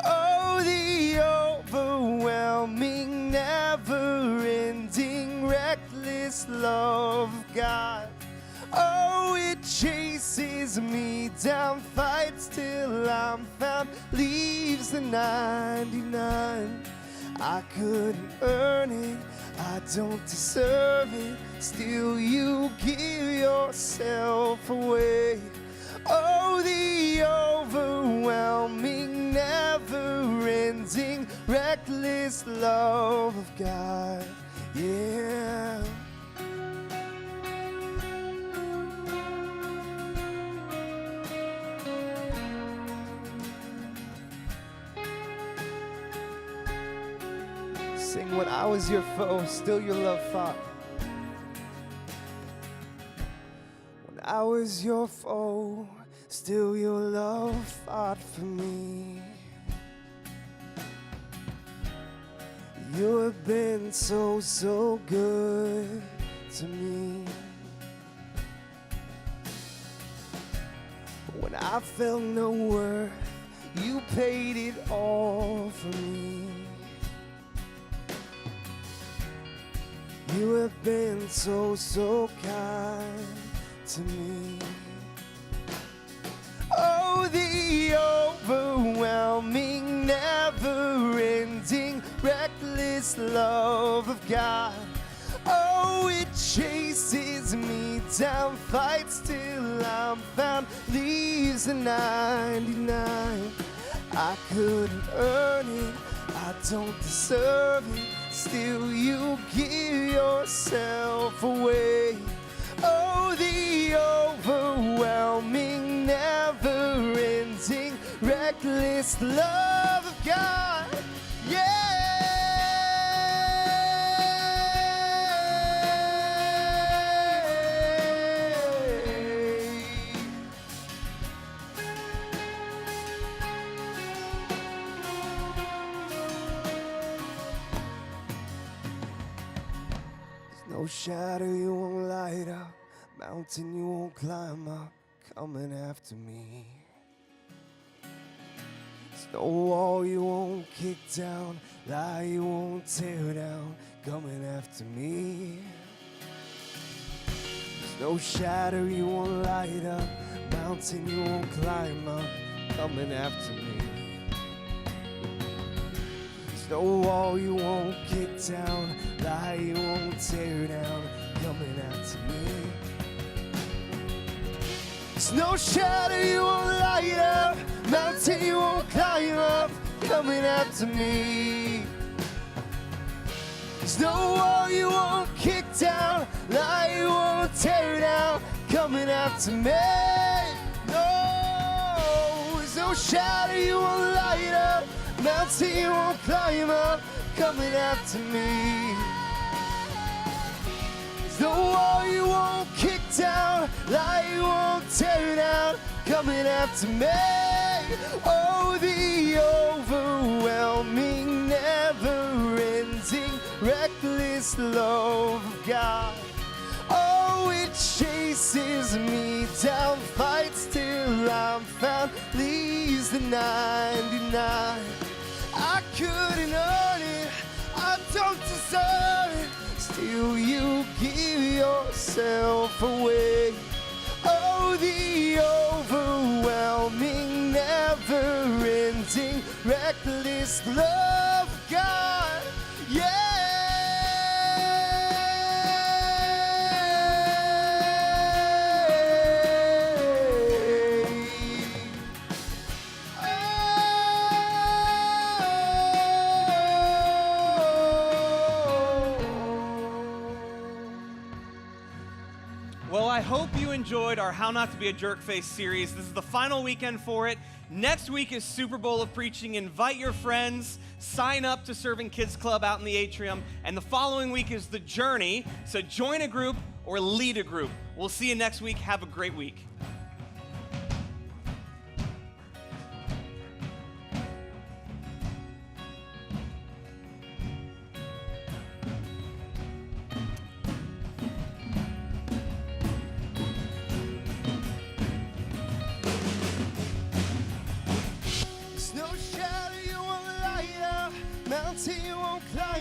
Oh, the overwhelming, never-ending, reckless love of God. Oh, it chases me down, fights till I'm found, leaves the 99. I couldn't earn it, I don't deserve it. Still you give yourself away. Oh, the overwhelming, never-ending, reckless love of God. Yeah. Sing, when I was your foe, still your love fought. When I was your foe, still your love fought for me. You have been so, so good to me. When I felt no worth, you paid it all for me. You have been so, so kind to me. Oh, the overwhelming, never-ending, reckless love of God. Oh, it chases me down, fights till I'm found, leaves the 99. I couldn't earn it, I don't deserve it. Still you give yourself away. Oh, the overwhelming, never-ending, reckless love of God. Yeah. No shadow you won't light up, mountain you won't climb up, coming after me. There's no wall you won't kick down, lie you won't tear down, coming after me. There's no shadow you won't light up, mountain you won't climb up, coming after me. No wall you won't kick down, lie you won't tear down, coming after me. There's no shadow you won't light up, mountain you won't climb up, coming after me. There's no wall you won't kick down, lie you won't tear down, coming after me. No, there's no shadow you won't light up, mountain you won't climb up, coming after me. There's no wall you won't kick down, lie you won't tear down, coming after me. Oh, the overwhelming, never-ending, reckless love of God. Oh, it chases me down, fights till I'm found, leaves the 99. I couldn't earn it, I don't deserve it. Still you give yourself away. Oh, the overwhelming, never-ending, reckless love of God. Yeah. Well, I hope you enjoyed our How Not to Be a Jerk Face series. This is the final weekend for it. Next week is Super Bowl of Preaching. Invite your friends. Sign up to Serving Kids Club out in the atrium. And the following week is The Journey. So join a group or lead a group. We'll see you next week. Have a great week. There's no shadow you won't light up, mountain you won't climb.